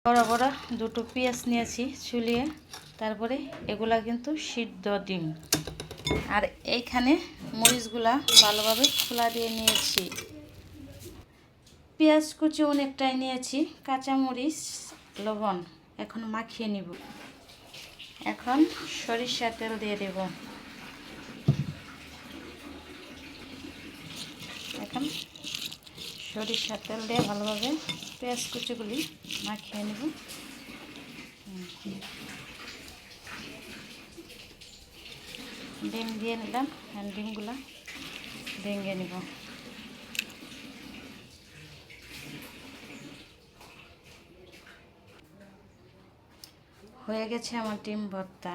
বড় বড় দুটো পেঁয়াজ নিয়েছি ছুলিয়ে, তারপরে এগুলা কিন্তু সিদ্ধ ডিম। আর এইখানে মরিচগুলা ভালোভাবে খোলা দিয়ে নিয়েছি। পেঁয়াজ কুচি অনেকটাই নিয়েছি, কাঁচামরিচ, লবণ এখন মাখিয়ে নিব। এখন সরিষা তেল দিয়ে দেব। এখন সরিষা তেল দিয়ে ভালোভাবে পেঁয়াজ কুচিগুলি মাখিয়ে নেব। ডিম দিয়ে নিলাম, ডিমগুলো ভেঙে নেব। হয়ে গেছে আমার ডিম ভর্তা।